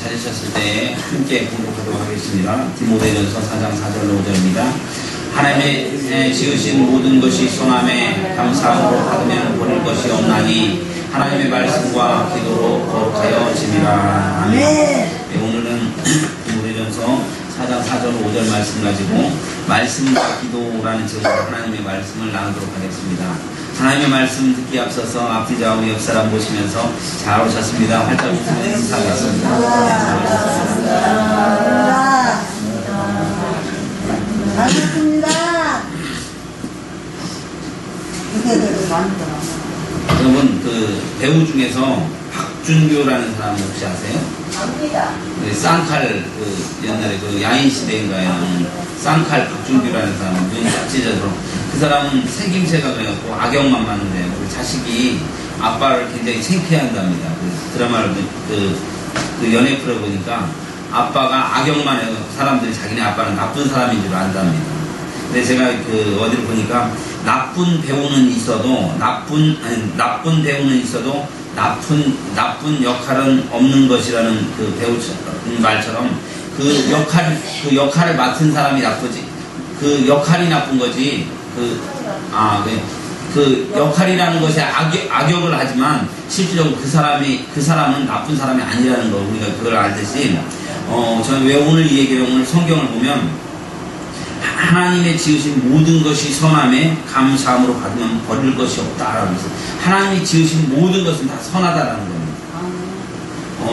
가지셨을 때 함께 공독하도록 하겠습니다. 디모데전서 4장 4절로 5절입니다. 하나님의 지으신 모든 것이 선함에 감사함으로 받으면 버릴 것이 없나니 하나님의 말씀과 기도로 거룩하여 지니라. 아멘. 네, 오늘은 디모데전서 4장 4절 5절 말씀 가지고 말씀과 기도라는 제목으로 하나님의 말씀을 나누도록 하겠습니다. 하나님의 말씀 듣기 앞서서 앞뒤 좌우 옆 사람 보시면서 잘 오셨습니다. 활짝 웃으며 인사하겠습니다. 반갑습니다. 여러분 그 배우 중에서 박준규라는 사람 혹시 아세요? 압니다. 네, 쌍칼 옛날에 야인 시대인가요? 쌍칼 박준규라는 사람 눈이 딱 찢어서 그 사람은 생김새가 그래갖고 악역만 많은데 우리 자식이 아빠를 굉장히 창피해한답니다. 그 드라마를 그 연애 프로 보니까 아빠가 악역만 해서 사람들이 자기네 아빠는 나쁜 사람인 줄 안답니다. 근데 제가 어디를 보니까 나쁜 배우는 있어도 나쁜 배우는 있어도 나쁜 역할은 없는 것이라는 그 배우 말처럼 그 역할을 맡은 사람이 나쁘지 그 역할이 나쁜 거지 그 역할이라는 것이 악역을 하지만 실질적으로 그 사람은 나쁜 사람이 아니라는 거 우리가 그걸 알듯이 저는 왜 오늘 이 얘기를 오늘 성경을 보면 하나님의 지으신 모든 것이 선함에 감사함으로 받으면 버릴 것이 없다라고 해서 하나님이 지으신 모든 것은 다 선하다라는 겁니다.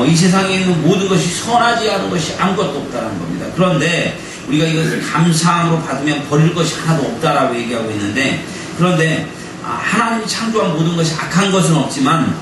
이 세상에 있는 모든 것이 선하지 않은 것이 아무것도 없다라는 겁니다. 그런데 우리가 이것을 감사함으로 받으면 버릴 것이 하나도 없다라고 얘기하고 있는데 그런데 하나님이 창조한 모든 것이 악한 것은 없지만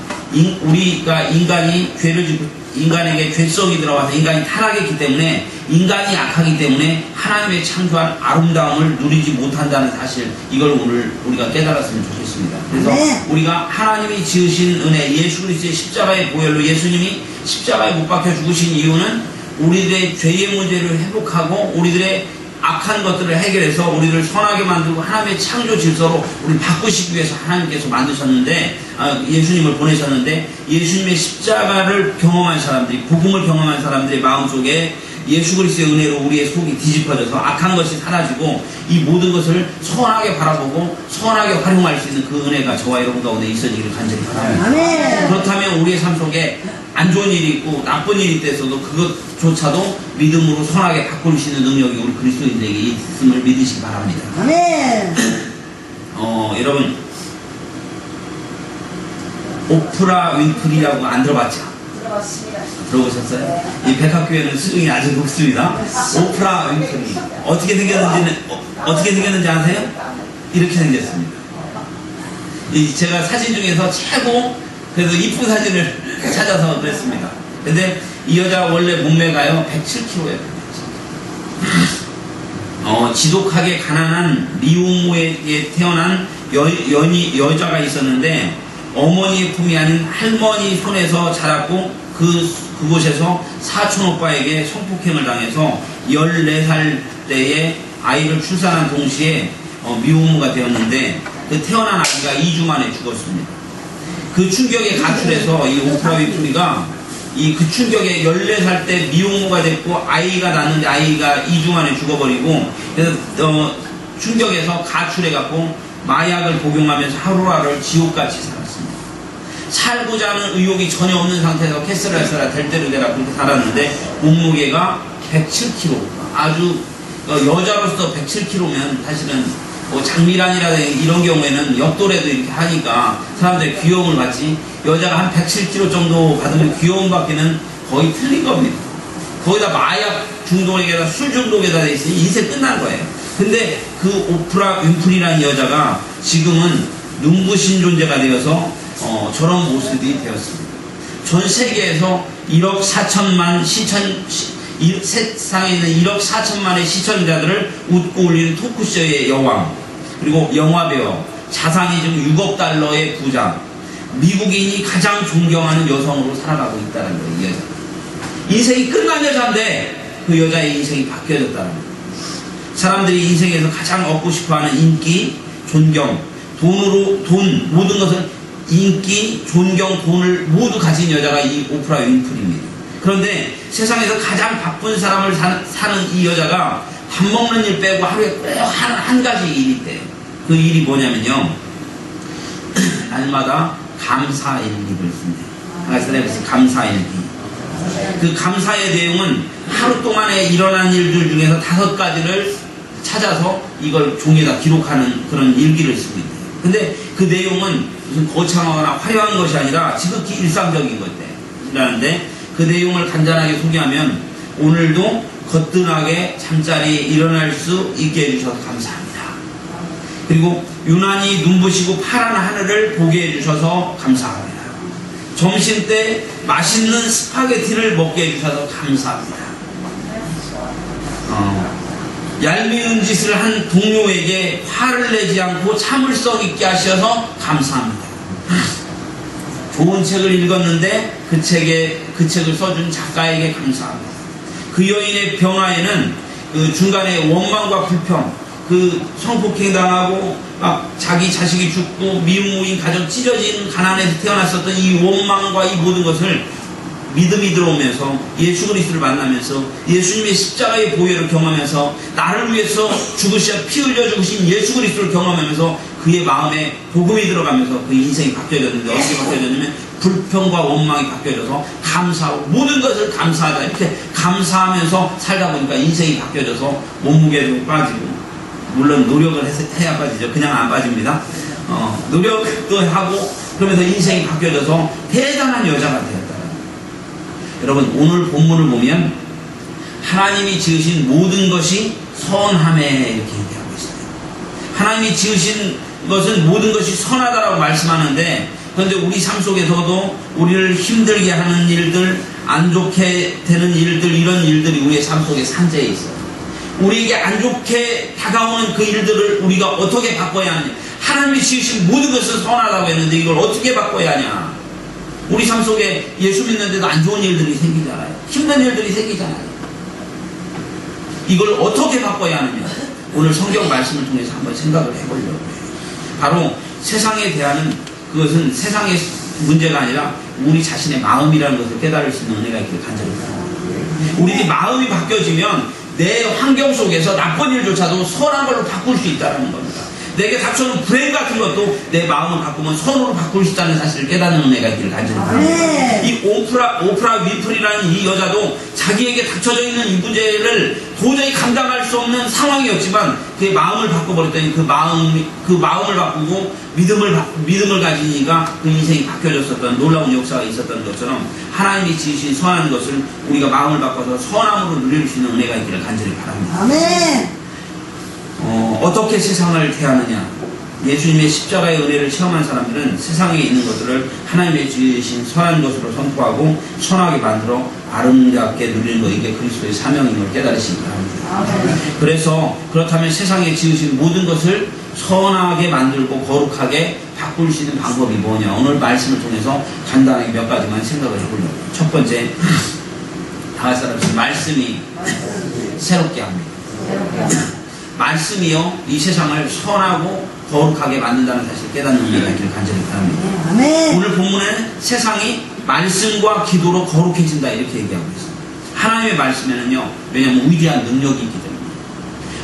우리가 인간이 죄를 짓고 인간에게 죄성이 들어와서 인간이 타락했기 때문에 인간이 약하기 때문에 하나님의 창조한 아름다움을 누리지 못한다는 사실 이걸 오늘 우리가 깨달았으면 좋겠습니다. 그래서 우리가 하나님이 지으신 은혜 예수 그리스도의 십자가의 보혈로 예수님이 십자가에 못 박혀 죽으신 이유는 우리들의 죄의 문제를 회복하고 우리들의 악한 것들을 해결해서 우리를 선하게 만들고 하나님의 창조 질서로 우리를 바꾸시기 위해서 하나님께서 만드셨는데 예수님을 보내셨는데 예수님의 십자가를 경험한 사람들이 복음을 경험한 사람들의 마음속에 예수 그리스도의 은혜로 우리의 속이 뒤집어져서 악한 것이 사라지고 이 모든 것을 선하게 바라보고 선하게 활용할 수 있는 그 은혜가 저와 여러분 가운데 있어지기를 간절히 바랍니다. 아멘. 그렇다면 우리의 삶 속에 안 좋은 일이 있고 나쁜 일이 있어도 그것조차도 믿음으로 선하게 바꿀 수 있는 능력이 우리 그리스도인들에게 있음을 믿으시기 바랍니다. 아멘. 여러분 오프라 윈프리라고 안 들어봤죠? 들어봤습니다. 들어보셨어요? 이 백학교에는 수능이 아주 높습니다. 오프라 윈프리 어떻게 생겼는지 아세요? 이렇게 생겼습니다. 제가 사진 중에서 최고 그래도 이쁜 사진을 찾아서 그랬습니다. 근데 이 여자 원래 몸매가요 107kg예요. 지독하게 가난한 미혼모에 태어난 여자가 있었는데 어머니의 품이 아닌 할머니 손에서 자랐고 그곳에서 사촌 오빠에게 성폭행을 당해서 14살 때에 아이를 출산한 동시에 미혼모가 되었는데 그 태어난 아이가 2주 만에 죽었습니다. 그 충격에 가출해서 이 오프라 윈프리가 그 충격에 14살 때 미혼모가 됐고 아이가 낳는데 아이가 2주 만에 죽어버리고 그래서 충격에서 가출해갖고 마약을 복용하면서 하루하루를 지옥같이 살았습니다. 살고자 하는 의욕이 전혀 없는 상태에서 캐스라스라 될 대로 되라 그렇게 살았는데 몸무게가 107kg 아주 여자로서 107kg면 사실은 장미란이라든지 이런 경우에는 역도래도 이렇게 하니까 사람들이 귀여움을 받지 여자가 한 107kg 정도 받으면 귀여움 받기는 거의 틀린 겁니다. 거기다 마약 중독에다 술 중독에다 돼 있으니 인생 끝난 거예요. 근데 그 오프라 윈프리라는 여자가 지금은 눈부신 존재가 되어서 저런 모습이 되었습니다. 전 세계에서 1억 4천만 세상에 있는 1억 4천만의 시청자들을 웃고 울리는 토크쇼의 여왕 그리고 영화배우 자산이 지금 6억 달러의 부자 미국인이 가장 존경하는 여성으로 살아가고 있다는 거예요. 이 여자 인생이 끝난 여자인데 그 여자의 인생이 바뀌어졌다는 거예요. 사람들이 인생에서 가장 얻고 싶어하는 인기, 존경, 돈 모든 것을 인기, 존경, 돈을 모두 가진 여자가 이 오프라 윈프리입니다. 그런데 세상에서 가장 바쁜 사람을 사는 이 여자가 밥 먹는 일 빼고 하루에 꼭 한 가지 일이 있대요. 그 일이 뭐냐면요. 날마다 감사일기를 쓴대요. 하나씩 써내면서 감사일기. 그 감사의 내용은 하루 동안에 일어난 일들 중에서 5가지를 찾아서 이걸 종이에다 기록하는 그런 일기를 쓰고 있대요. 근데 그 내용은 무슨 거창하거나 화려한 것이 아니라 지극히 일상적인 것이라는데 그 내용을 간단하게 소개하면 오늘도 거뜬하게 잠자리에 일어날 수 있게 해주셔서 감사합니다. 그리고 유난히 눈부시고 파란 하늘을 보게 해주셔서 감사합니다. 점심때 맛있는 스파게티를 먹게 해주셔서 감사합니다. 얄미운 짓을 한 동료에게 화를 내지 않고 참을성 있게 하셔서 감사합니다. 좋은 책을 읽었는데 그 책을 써준 작가에게 감사합니다. 그 여인의 변화에는 그 중간에 원망과 불평, 그 성폭행 당하고 막 자기 자식이 죽고 미움무인 가정 찢어진 가난에서 태어났었던 이 원망과 이 모든 것을 믿음이 들어오면서 예수 그리스도를 만나면서 예수님의 십자가의 보혈을 경험하면서 나를 위해서 죽으시어 피 흘려 죽으신 예수 그리스도를 경험하면서 그의 마음에 복음이 들어가면서 그 인생이 바뀌어졌는데 어떻게 바뀌어졌냐면 불평과 원망이 바뀌어져서 감사하고 모든 것을 감사하다 이렇게 감사하면서 살다 보니까 인생이 바뀌어져서 몸무게도 빠지고 물론 노력을 해야 빠지죠. 그냥 안 빠집니다. 노력도 하고 그러면서 인생이 바뀌어져서 대단한 여자가 되었다. 여러분 오늘 본문을 보면 하나님이 지으신 모든 것이 선함에 이렇게 얘기하고 있어요. 하나님이 지으신 것은 모든 것이 선하다라고 말씀하는데 그런데 우리 삶 속에서도 우리를 힘들게 하는 일들, 안 좋게 되는 일들, 이런 일들이 우리의 삶 속에 산재해 있어요. 우리에게 안 좋게 다가오는 그 일들을 우리가 어떻게 바꿔야 하느냐. 하나님이 지으신 모든 것은 선하다고 했는데 이걸 어떻게 바꿔야 하냐. 우리 삶 속에 예수 믿는데도 안 좋은 일들이 생기잖아요. 힘든 일들이 생기잖아요. 이걸 어떻게 바꿔야 하느냐. 오늘 성경 말씀을 통해서 한번 생각을 해보려고 해요. 바로 세상에 대한 그것은 세상의 문제가 아니라 우리 자신의 마음이라는 것을 깨달을 수 있는 은혜가 있길 간절히 바랍니다. 우리 마음이 바뀌어지면 내 환경 속에서 나쁜 일조차도 선한 걸로 바꿀 수 있다는 겁니다. 내게 닥쳐오는 불행 같은 것도 내 마음을 바꾸면 선으로 바꿀 수 있다는 사실을 깨닫는 은혜가 있기를 간절히 바랍니다. 이 오프라 위프리라는 이 여자도 자기에게 닥쳐져 있는 이 문제를 도저히 감당할 수 없는 상황이었지만 그의 마음을 바꿔버렸더니 그 마음을 바꾸고 믿음을 가지니까 그 인생이 바뀌어졌었던 놀라운 역사가 있었던 것처럼 하나님이 지으신 선한 것을 우리가 마음을 바꿔서 선함으로 누릴 수 있는 은혜가 있기를 간절히 바랍니다. 아멘. 어떻게 세상을 대하느냐. 예수님의 십자가의 은혜를 체험한 사람들은 세상에 있는 것들을 하나님의 지으신 선한 것으로 선포하고 선하게 만들어 아름답게 누리는 것, 이게 그리스도의 사명임을 깨달으시기 바랍니다. 그래서 그렇다면 세상에 지으신 모든 것을 선하게 만들고 거룩하게 바꿀 수 있는 방법이 뭐냐. 오늘 말씀을 통해서 간단하게 몇 가지만 생각을 해보려고. 첫 번째, 다윗 사람들 말씀이 새롭게 합니다. 말씀이요 이 세상을 선하고 거룩하게 만든다는 사실을 깨닫는 은혜가 있기를 간절히 바랍니다. 아멘. 오늘 본문에는 세상이 말씀과 기도로 거룩해진다 이렇게 얘기하고 있습니다. 하나님의 말씀에는요 왜냐하면 위대한 능력이 있기 때문에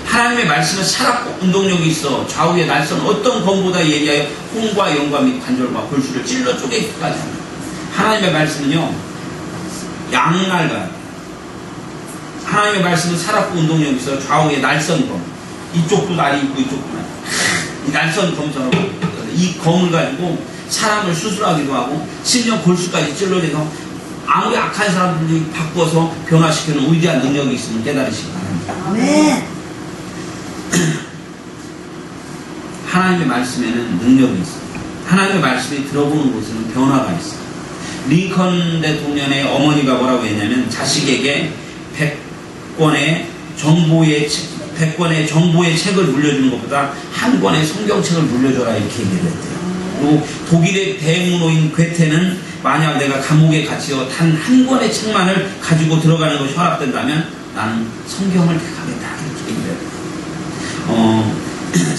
하나님의 말씀은 살았고 운동력이 있어 좌우에 날선 어떤 검보다 예리하여 홍과 영과 및 관절과 골수를 찔러 쪼개기까지 합니다. 하나님의 말씀은요 양날가요. 하나님의 말씀은 살았고 운동력이 있어 좌우에 날선 검, 이쪽도 날이 있고 이쪽도 날이 있고 이 날선 검처럼 이 검을 가지고 사람을 수술하기도 하고 심지어 골수까지 찔러내서 아무리 악한 사람들이 바꿔서 변화시키는 위대한 능력이 있음을 깨달으시기 바랍니다. 아멘. 하나님의 말씀에는 능력이 있어요. 하나님의 말씀이 들어보는 곳에는 변화가 있어요. 링컨 대통령의 어머니가 뭐라고 했냐면 자식에게 100권의 정보의 책을 물려주는 것보다 한 권의 성경책을 물려줘라 이렇게 얘기를 했대요. 그리고 독일의 대무노인 괴테는 만약 내가 감옥에 갇혀 단 한 권의 책만을 가지고 들어가는 것이 허락된다면 나는 성경을 택하겠다 이렇게 얘기를 했대요.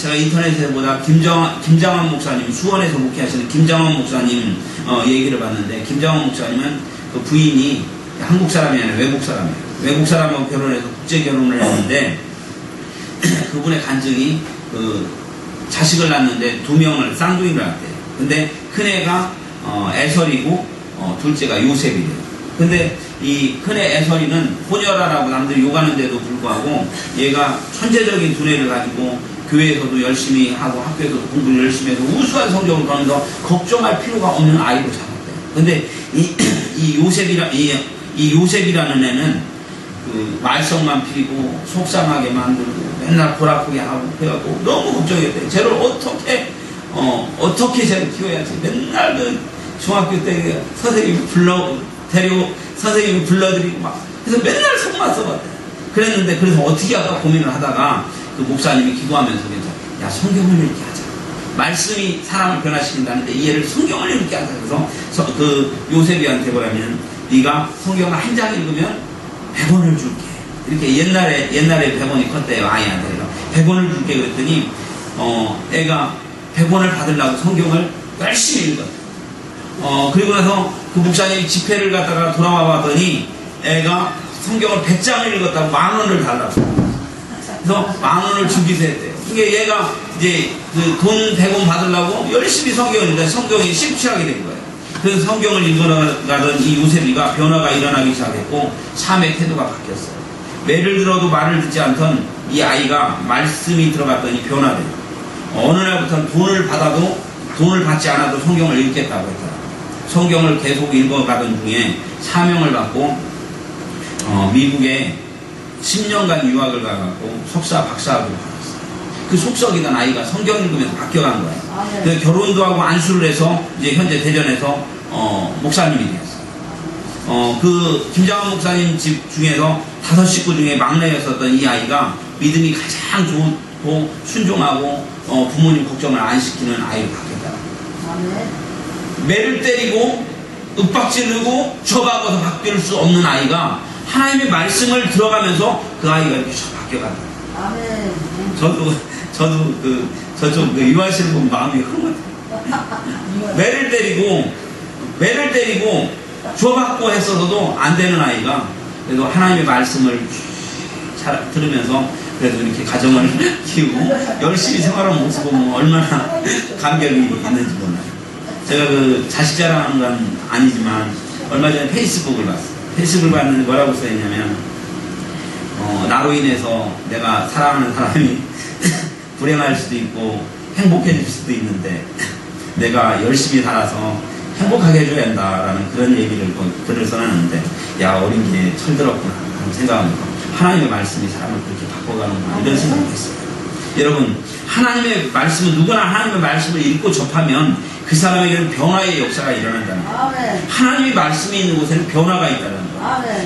제가 인터넷에서 보다 김장환 목사님, 수원에서 목회하시는 김장환 목사님 얘기를 봤는데 김장환 목사님은 그 부인이 한국 사람이 아니라 외국 사람이에요. 외국 사람하고 결혼해서 국제 결혼을 했는데 그분의 간증이 자식을 낳는데 2명을 쌍둥이를 낳았대요. 근데 큰애가 에설이고 둘째가 요셉이래요. 근데 이 큰애 에설이는 혼혈아라고 남들이 욕하는데도 불구하고 얘가 천재적인 두뇌를 가지고 교회에서도 열심히 하고 학교에서도 공부를 열심히 해서 우수한 성적을 거면서 걱정할 필요가 없는 아이로 자랐대요. 근데 이 요셉이라는 애는 그 말썽만 피리고 속상하게 만들고 맨날 골아프게 하고 그래갖고 너무 걱정했대요. 쟤를 어떻게 쟤를 키워야지. 맨날 그 중학교 때 선생님이 불러드리고 막 그래서 맨날 속만 써봤대요. 그랬는데 그래서 어떻게 할까 고민을 하다가 그 목사님이 기도하면서 야 성경을 읽게 하자. 말씀이 사람을 변화시킨다는데 이 애를 성경을 읽게 하자. 그래서 그 요셉이한테 뭐라면 네가 성경을 한 장 읽으면 100원을 줄게. 이렇게 옛날에 100원이 컸대요. 아이한테. 그래서 100원을 줄게 그랬더니 애가 100원을 받으려고 성경을 열심히 읽었대요. 그리고 나서 그 목사님이 집회를 갔다가 돌아와 봤더니 애가 성경을 100장을 읽었다고 10,000원을 달라고. 그래서 10,000원을 주기도 했대요. 그게 얘가 이제 그 돈 100원 받으려고 열심히 성경을 읽는데 성경이 심취하게 된 거예요. 그래서 성경을 읽어가던 이 요셉이가 변화가 일어나기 시작했고 삶의 태도가 바뀌었어요. 매를 들어도 말을 듣지 않던 이 아이가 말씀이 들어갔더니 변화돼요. 어느 날부터는 돈을 받지 않아도 성경을 읽겠다고 했더라고요. 성경을 계속 읽어가던 중에 사명을 받고 미국에 10년간 유학을 가갖고 석사, 박사학위를 받았어요. 그 속썩이던 아이가 성경 읽으면서 바뀌어간 거예요. 그래서 결혼도 하고 안수를 해서 이제 현재 대전에서 목사님이 되었어요. 그 김장원 목사님 집 중에서 5 식구 중에 막내였었던 이 아이가 믿음이 가장 좋고 순종하고 부모님 걱정을 안 시키는 아이로 바뀌었다. 매를 때리고 윽박지르고 저박아서 바뀔 수 없는 아이가 하나님의 말씀을 들어가면서 그 아이가 이렇게 바뀌어간다. 저도 저쪽 유아실을 보면 마음이 흐뭇해요. 매를 때리고 줘받고 했어도 안 되는 아이가 그래도 하나님의 말씀을 들으면서 그래도 이렇게 가정을 키우고 열심히 생활하는 모습을 보면 얼마나 감격이 있는지 몰라요. 제가 그 자식 자랑하는 건 아니지만 얼마 전에 페이스북을 봤어요. 페이스북을 봤는데 뭐라고 써있냐면 나로 인해서 내가 사랑하는 사람이 불행할 수도 있고 행복해질 수도 있는데 내가 열심히 살아서 행복하게 해줘야 한다라는 그런 얘기를 글을 써놨는데 야 어린 게 철들었구나 하는 생각합니다. 하나님의 말씀이 사람을 그렇게 바꿔가는구나 이런 생각을 했어요. 여러분 하나님의 말씀은 누구나 하나님의 말씀을 읽고 접하면 그 사람에게는 변화의 역사가 일어난다는 거예요. 하나님의 말씀이 있는 곳에는 변화가 있다는 거예요.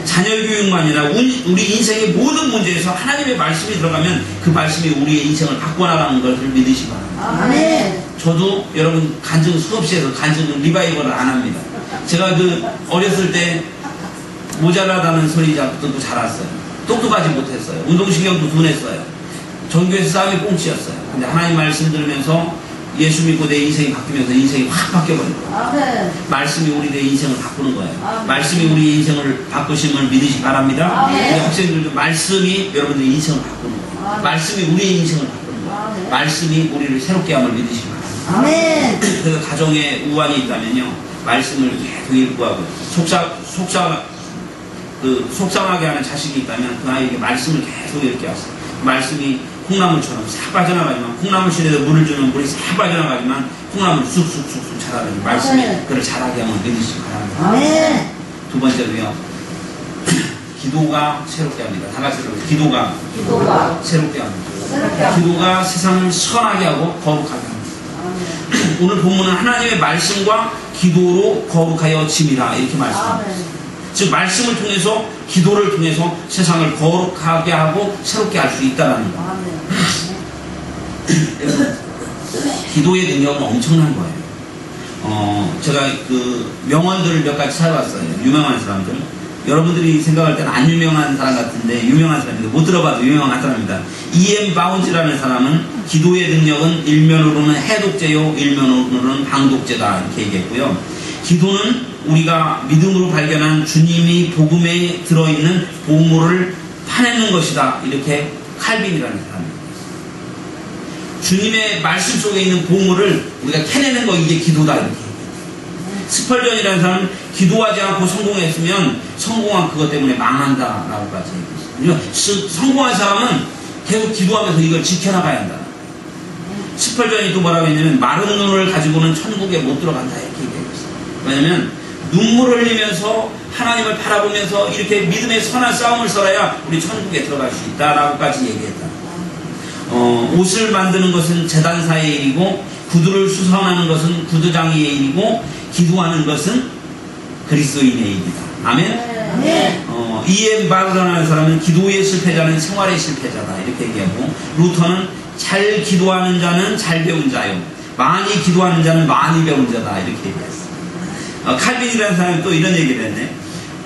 자녀 교육만이나 우리 인생의 모든 문제에서 하나님의 말씀이 들어가면 그 말씀이 우리의 인생을 바꿔나가는 것을 믿으시기 바랍니다. 저도 여러분 간증 수없이 해서 간증 리바이벌을 안 합니다. 제가 그 어렸을 때 모자라다는 소리 자꾸 듣고 자랐어요. 똑똑하지 못했어요. 운동신경도 둔했어요. 전교에서 싸움이 꽁치였어요. 근데 하나님 말씀 들으면서 예수 믿고 내 인생이 바뀌면서 인생이 확 바뀌어버린 거예요. 말씀이 우리의 인생을 바꾸는 거예요. 말씀이 우리 인생을 바꾸심을 믿으시기 바랍니다. 우리 학생들도 말씀이 여러분들의 인생을 바꾸는 거예요. 말씀이 우리의 인생을 바꾸는 거예요. 말씀이 우리를 새롭게 함을 믿으시기 바랍니다. 그래서 가정에 우환이 있다면요. 말씀을 계속 읽고 하고 속상하게 하는 자식이 있다면 그 아이에게 말씀을 계속 읽게 하세요. 말씀이 콩나물처럼 싹 빠져나가지만 콩나물실에서 물을 주면 물이 싹 빠져나가지만 콩나물이 쑥쑥쑥쑥 자라는 말씀이 그를 자라게 하면 믿으시기 바랍니다. 두 번째로요. 기도가 새롭게 합니다. 다 같이 들어보세요. 기도가 새롭게 합니다. 기도가 세상을 선하게 하고 거룩하게 합니다. 오늘 본문은 하나님의 말씀과 기도로 거룩하여 짐이라 이렇게 말씀합니다. 즉 말씀을 통해서 기도를 통해서 세상을 거룩하게 하고 새롭게 할 수 있다는 거. 기도의 능력은 엄청난 거예요. 제가 그 명언들을 몇 가지 찾아봤어요. 유명한 사람들. 여러분들이 생각할 때는 안 유명한 사람 같은데 유명한 사람인데 못 들어봐도 유명한 사람입니다. E.M. 바운즈라는 사람은 기도의 능력은 일면으로는 해독제요 일면으로는 방독제다 이렇게 얘기했고요. 기도는 우리가 믿음으로 발견한 주님이 복음에 들어있는 보물을 파내는 것이다. 이렇게 칼빈이라는 사람입니다. 주님의 말씀 속에 있는 보물을 우리가 캐내는 거, 이게 기도다. 이렇게. 스펄전이라는 사람은 기도하지 않고 성공했으면 성공한 그것 때문에 망한다라고까지 얘기했어요. 성공한 사람은 계속 기도하면서 이걸 지켜나가야 한다. 스펄전이 또 뭐라고 했냐면 마른 눈을 가지고는 천국에 못 들어간다 이렇게 얘기했어요. 왜냐면 눈물을 흘리면서 하나님을 바라보면서 이렇게 믿음의 선한 싸움을 써야 우리 천국에 들어갈 수 있다라고까지 얘기했다. 옷을 만드는 것은 제단사의 일이고 구두를 수선하는 것은 구두장의 일이고 기도하는 것은 그리스도인의 일이다. 아멘. 이에 바르라는 사람은 기도의 실패자는 생활의 실패자다 이렇게 얘기하고, 루터는 잘 기도하는 자는 잘 배운 자요, 많이 기도하는 자는 많이 배운 자다 이렇게 얘기했어. 칼빈이라는 사람이 또 이런 얘기를 했네.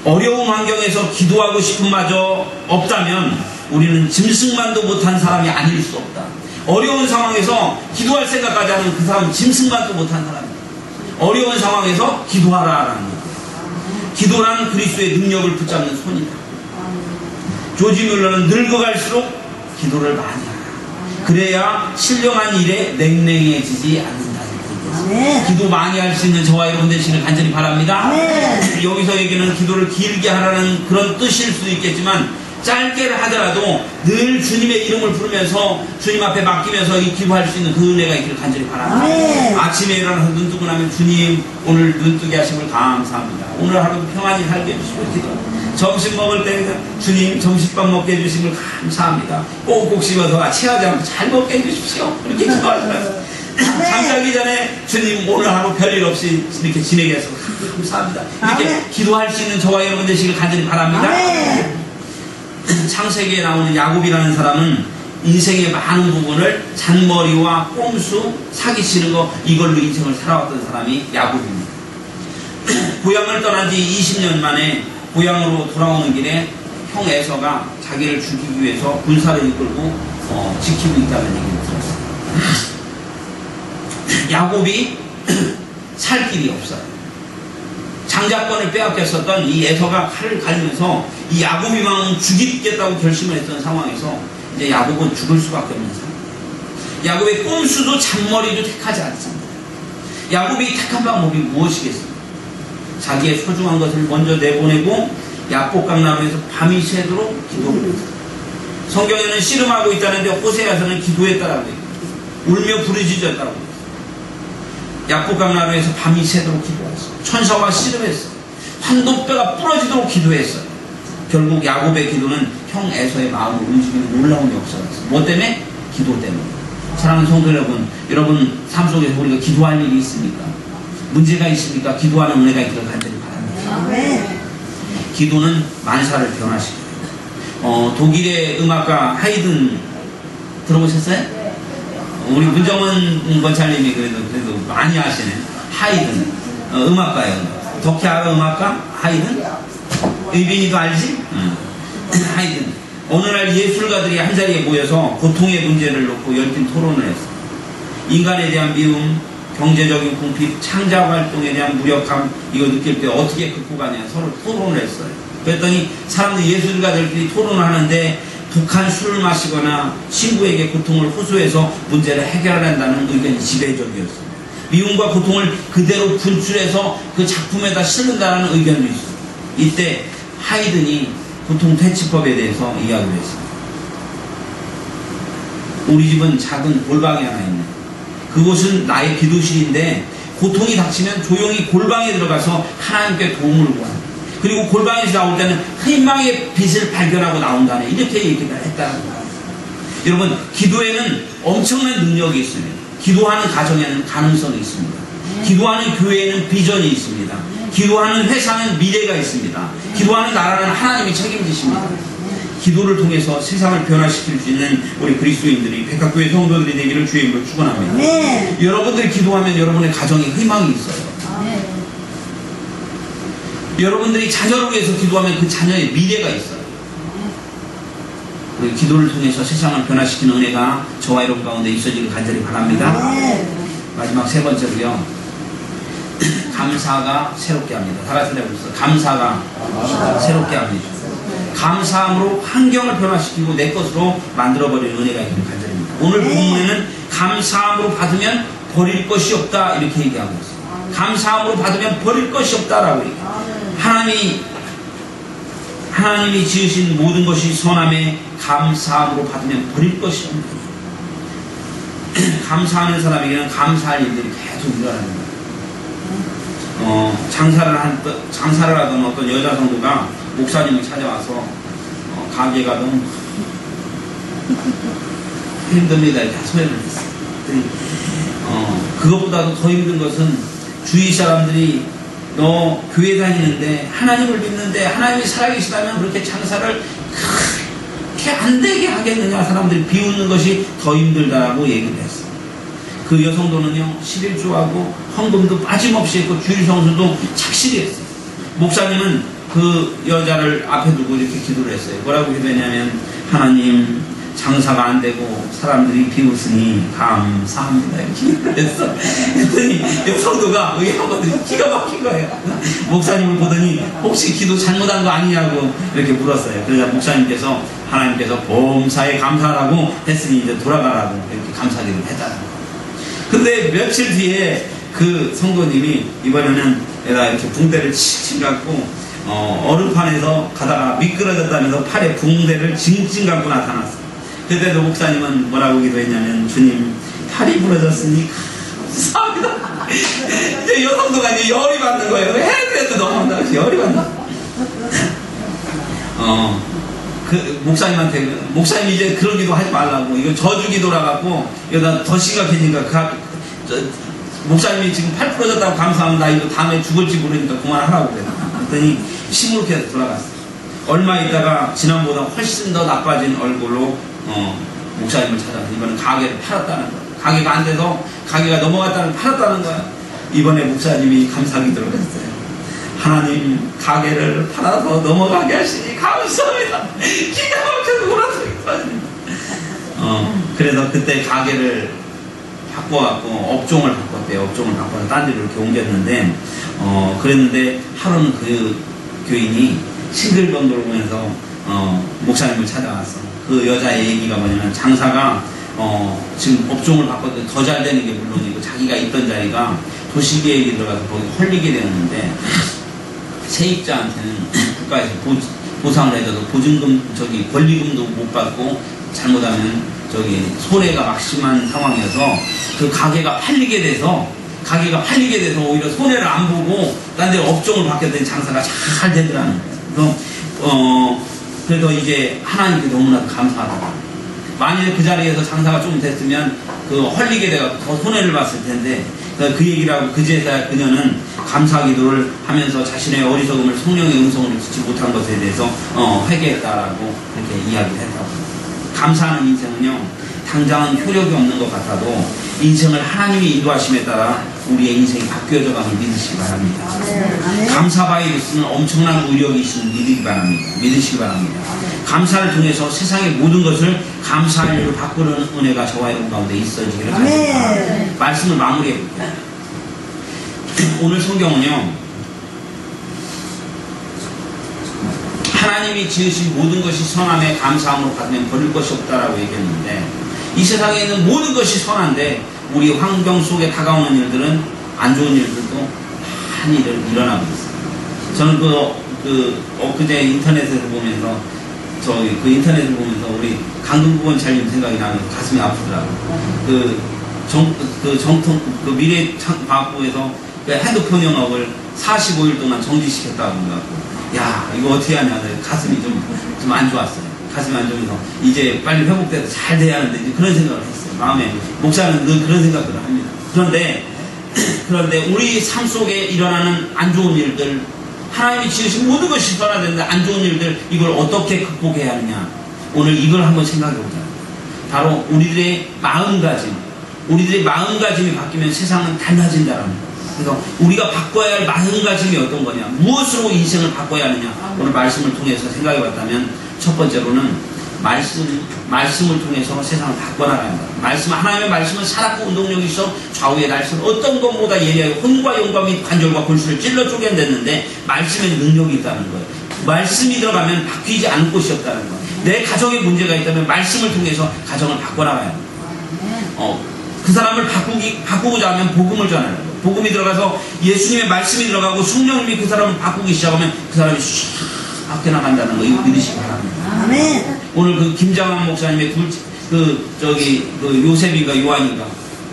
어려운 환경에서 기도하고 싶은 마저 없다면 우리는 짐승만도 못한 사람이 아닐 수 없다. 어려운 상황에서 기도할 생각까지 하는 그 사람은 짐승만도 못한 사람이다. 어려운 상황에서 기도하라라는 거예요. 기도란 그리스도의 능력을 붙잡는 손이다. 조지 뮬러는 늙어갈수록 기도를 많이 하라. 그래야 신령한 일에 냉랭해지지 않는다. 기도 많이 할 수 있는 저와 여러분 되시기를 간절히 바랍니다. 여기서 얘기는 기도를 길게 하라는 그런 뜻일 수도 있겠지만, 짧게 하더라도 늘 주님의 이름을 부르면서 주님 앞에 맡기면서 이 기도할 수 있는 그 은혜가 있기를 간절히 바랍니다. 아침에 일어나서 눈 뜨고 나면 주님 오늘 눈 뜨게 하심을 감사합니다. 오늘 하루도 평안히 살게 해주시고, 기도. 점심 먹을 때 주님 점심밥 먹게 해주심을 감사합니다. 꼭꼭 씹어서 체하지 않고 잘 먹게 해주십시오. 이렇게 기도하잖아요. 잠자기 전에 주님 오늘 하루 별일 없이 이렇게 지내게 해서 감사합니다. 이렇게 기도할 수 있는 저와 여러분 되시길 간절히 바랍니다. 창세기에 나오는 야곱이라는 사람은 인생의 많은 부분을 잔머리와 꼼수, 사기치는 거, 이걸로 인생을 살아왔던 사람이 야곱입니다. 고향을 떠난 지 20년 만에 고향으로 돌아오는 길에 형 에서가 자기를 죽이기 위해서 군사를 이끌고 지키고 있다는 얘기를 들었어요. 야곱이 살 길이 없어요. 장자권을 빼앗겼었던 이 에서가 칼을 갈면서 이 야곱이만 죽이겠다고 결심을 했던 상황에서 이제 야곱은 죽을 수밖에 없는 상황. 야곱의 꼼수도 잔머리도 택하지 않습니다. 야곱이 택한 방법이 무엇이겠습니까? 자기의 소중한 것을 먼저 내보내고 야복강나루에서 밤이 새도록 기도를 했어요. 성경에는 씨름하고 있다는데 호세아서는 기도했다라고 해요. 울며 부르짖었다고 해요. 야복강나루에서 밤이 새도록 기도했어요. 천사와 씨름했어요. 환도뼈가 부러지도록 기도했어요. 결국 야곱의 기도는 형 에서의 마음을 움직이는 놀라운 역사가 있어요. 뭐 때문에? 기도 때문에. 사랑하는 성도 여러분, 여러분 삶 속에서 우리가 기도할 일이 있습니까? 문제가 있습니까? 기도하는 은혜가 있기를 간절히 바랍니다. 기도는 만사를 변화시켜요. 독일의 음악가 하이든 들어보셨어요? 우리 문정원 권찰님이 그래도 많이 아시네. 하이든 음악가예요. 덕희 알아? 음악가? 하이든? 의빈이도 알지? 하이든. 어느 날 예술가들이 한자리에 모여서 고통의 문제를 놓고 열띤 토론을 했어요. 인간에 대한 미움, 경제적인 궁핍, 창작 활동에 대한 무력함, 이거 느낄 때 어떻게 극복하냐 서로 토론을 했어요. 그랬더니 사람들 예술가들끼리 토론을 하는데 독한 술을 마시거나 친구에게 고통을 호소해서 문제를 해결한다는 의견이 지배적이었어요. 미움과 고통을 그대로 분출해서 그 작품에다 실는다는 의견도 있어요. 이때 하이든이 고통 퇴치법에 대해서 이야기를 했어요. 우리 집은 작은 골방이 하나 있네. 그곳은 나의 기도실인데 고통이 닥치면 조용히 골방에 들어가서 하나님께 도움을 구한다. 그리고 골방에서 나올 때는 희망의 빛을 발견하고 나온다네. 이렇게 얘기를 했다는 거예요. 여러분, 기도에는 엄청난 능력이 있습니다. 기도하는 가정에는 가능성이 있습니다. 기도하는 교회에는 비전이 있습니다. 기도하는 회사는 미래가 있습니다. 기도하는 나라는 하나님이 책임지십니다. 기도를 통해서 세상을 변화시킬 수 있는 우리 그리스도인들이 백합교회 성도들이 되기를 주의 이름으로 축원합니다. 네. 여러분들이 기도하면 여러분의 가정에 희망이 있어요. 네. 여러분들이 자녀를 위해서 기도하면 그 자녀의 미래가 있어요. 우리 기도를 통해서 세상을 변화시키는 은혜가 저와 여러분 가운데 있어지길 간절히 바랍니다. 네. 마지막 세 번째로요. 감사가 새롭게 합니다. 다 같이 해보세요. 감사가 새롭게 합니다. 감사함으로 환경을 변화시키고 내 것으로 만들어버리는 은혜가 있는 간절입니다. 오늘 본문에는 감사함으로 받으면 버릴 것이 없다 이렇게 얘기하고 있어요. 감사함으로 받으면 버릴 것이 없다라고 얘기해요. 하나님이 지으신 모든 것이 선함에 감사함으로 받으면 버릴 것이 없다. 감사하는 사람에게는 감사할 일들이 계속 일어나는 거예요. 장사를 하던 어떤 여자 성도가 목사님을 찾아와서 가게가 너무 힘듭니다. 이렇게 소리를 했어요. 그것보다도 더 힘든 것은 주위 사람들이 너 교회 다니는데 하나님을 믿는데 하나님이 살아계시다면 그렇게 장사를 그렇게 안 되게 하겠느냐, 사람들이 비웃는 것이 더 힘들다라고 얘기를 했어요. 그 여성도는요 11조하고 헌금도 빠짐없이 했고 주일 성수도 착실히 했어요. 목사님은 그 여자를 앞에 두고 이렇게 기도를 했어요. 뭐라고 기도했냐면, 하나님 장사가 안 되고 사람들이 비웃으니 감사합니다 이렇게 기도를 했어. 그랬더니 여성도가 의하거든요. 기가 막힌 거예요. 목사님을 보더니 혹시 기도 잘못한 거 아니냐고 이렇게 물었어요. 그러자 목사님께서 하나님께서 범사에 감사하라고 했으니 이제 돌아가라고 이렇게 감사기도를 했다는 거예요. 근데 며칠 뒤에 그 성도님이 이번에는 내가 이렇게 붕대를 칭칭 감고 얼음판에서 가다가 미끄러졌다면서 팔에 붕대를 징징 감고 나타났어. 그때도 목사님은 뭐라고 기도했냐면, 주님 팔이 부러졌으니 감사합니다. 이제 여성도가 이제 열이 받는 거예요. 해도 너무 열이 받나? 그 목사님한테, 목사님 이제 그런 기도 하지 말라고, 이거 저주 기도라갖고 이거 더 심각해지니까 목사님이 지금 팔 부러졌다고 감사하면 나 이거 다음에 죽을지 모르니까 그만하라고 그래. 그랬더니 시무룩해서 돌아갔어. 얼마 있다가 지난보다 훨씬 더 나빠진 얼굴로 목사님을 찾아서 이번엔 가게를 팔았다는 거야. 가게가 안 돼서 가게가 넘어갔다는, 팔았다는 거야. 이번에 목사님이 감사기도를 했어요. 하나님 가게를 팔아서 넘어가게 하시니 감사합니다. 기가 막혀서 울었어요. 그래서 그때 가게를 바꿔갖고 업종을 바꿨대요. 업종을 바꿔서 딴 데로 이렇게 옮겼는데, 그랬는데 하루는 그 교인이 싱글벙글 보면서 목사님을 찾아왔어. 그 여자의 얘기가 뭐냐면, 장사가 지금 업종을 바꿨더니 더 잘 되는 게 물론이고 자기가 있던 자리가 도시계획이 들어가서 거기 헐리게 되었는데, 세입자한테는 국가에서 보상을 해줘도 보증금, 권리금도 못 받고 잘못하면 손해가 막심한 상황이어서 그 가게가 팔리게 돼서 오히려 손해를 안 보고 딴 데 업종을 바뀌었더니 장사가 잘 되더라는 거예요. 그래서 그래도 이제 하나님께 너무나도 감사하다. 만약에 그 자리에서 장사가 좀 됐으면 그 헐리게 돼서 더 손해를 봤을 텐데, 그 얘기를 하고 그제서야 그녀는 감사기도를 하면서 자신의 어리석음을, 성령의 음성을 듣지 못한 것에 대해서 회개했다라고 그렇게 이야기를 했다고. 감사하는 인생은요, 당장은 효력이 없는 것 같아도 인생을 하나님이 인도하심에 따라 우리의 인생이 바뀌어져 감을 믿으시기 바랍니다. 감사 바이러스는 엄청난 의력이 있음을 믿으시기 바랍니다. 감사를 통해서 세상의 모든 것을 감사할 일로 바꾸는 은혜가 저와 여러분 가운데 있어지기를 바랍니다. 말씀을 마무리해 볼게요. 오늘 성경은요, 하나님이 지으신 모든 것이 선함에 감사함으로 받으면 버릴 것이 없다라고 얘기했는데, 이 세상에 있는 모든 것이 선한데 우리 환경 속에 다가오는 일들은, 안 좋은 일들도 많이 일어나고 있어요. 저는 엊그제 인터넷을 보면서 우리 강동구원 잘님 생각이 나면서 가슴이 아프더라고요. 미래과학부에서 그 핸드폰 영업을 45일 동안 정지시켰다고 해갖고, 야, 이거 어떻게 하냐. 가슴이 좀 안 좋았어요. 가슴이 안 좋아서 이제 빨리 회복돼서 잘 돼야 하는데, 이제 그런 생각을 했어요. 마음에. 목사는 늘 그런 생각들을 합니다. 그런데 우리 삶 속에 일어나는 안 좋은 일들, 하나님이 지으신 모든 것이 변화되는데 안 좋은 일들, 이걸 어떻게 극복해야 하느냐. 오늘 이걸 한번 생각해 보자. 바로 우리들의 마음가짐이 바뀌면 세상은 달라진다는 거예요. 그래서 우리가 바꿔야 할 마음가짐이 어떤 거냐, 무엇으로 인생을 바꿔야 하느냐, 오늘 말씀을 통해서 생각해 봤다면, 첫 번째로는 말씀을 통해서 세상을 바꿔나가는 거예요. 하나님의 말씀은 살았고 운동력이 있어 좌우의 날선 어떤 것보다 예리하여 혼과 영과 및 관절과 골수를 찔러 쪼개냈는데 말씀에 능력이 있다는 거예요. 말씀이 들어가면 바뀌지 않을 곳이 없다는 거예요. 내 가정에 문제가 있다면 말씀을 통해서 가정을 바꿔나가야 합니다. 그 사람을 바꾸고자 하면 복음을 전하는 거예요. 복음이 들어가서 예수님의 말씀이 들어가고 성령님이 그 사람을 바꾸기 시작하면 그 사람이 샥 바뀌어나간다는 거 이거 믿으시기 바랍니다. 아멘. 오늘 그 김장환 목사님의 요셉인가 요한인가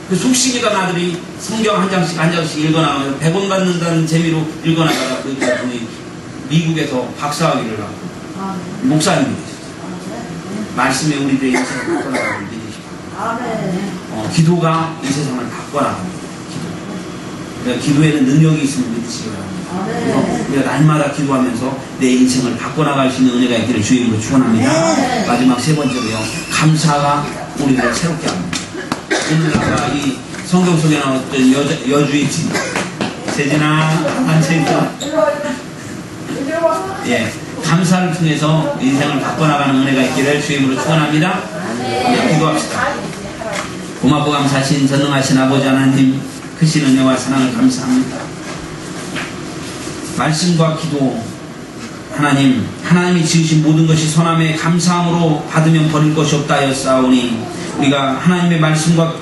그 속시기던 아들이 성경 한 장씩 읽어나가면서 100원 받는다는 재미로 읽어나가다 그 분이 미국에서 박사학위를 하고 목사님이 되셨어요. 말씀에 우리들의 인생을 바꿔나가는 믿으시기 바랍니다. 아멘. 기도가 이 세상을 바꿔나갑니다. 그러니까 기도에는 능력이 있음을 믿으시기 바랍니다. 그래서 우리가 날마다 기도하면서 내 인생을 바꿔나갈 수 있는 은혜가 있기를 주의 이름으로 축원합니다. 마지막 세 번째로요. 감사가 우리를 새롭게 합니다. 오늘 아까 이 성경 속에 나왔던 여주의 진 세진아 앉아있어. 예, 감사를 통해서 인생을 바꿔나가는 은혜가 있기를 주의 이름으로 축원합니다. 기도합시다. 고맙고 감사하신 전능하신 아버지 하나님 크신 은혜와 사랑을 감사합니다. 말씀과 기도 하나님이 지으신 모든 것이 선함에 감사함으로 받으면 버릴 것이 없다 하였사오니 우리가 하나님의 말씀과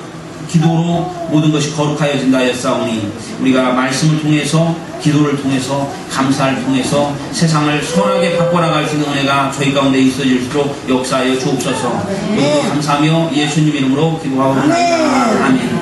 기도로 모든 것이 거룩하여진다 하였사오니 우리가 말씀을 통해서 기도를 통해서 감사를 통해서 세상을 선하게 바꿔나갈 수 있는 은혜가 저희 가운데 있어질수록 역사하여 주옵소서. 모두 감사하며 예수님 이름으로 기도하옵나이다. 아멘.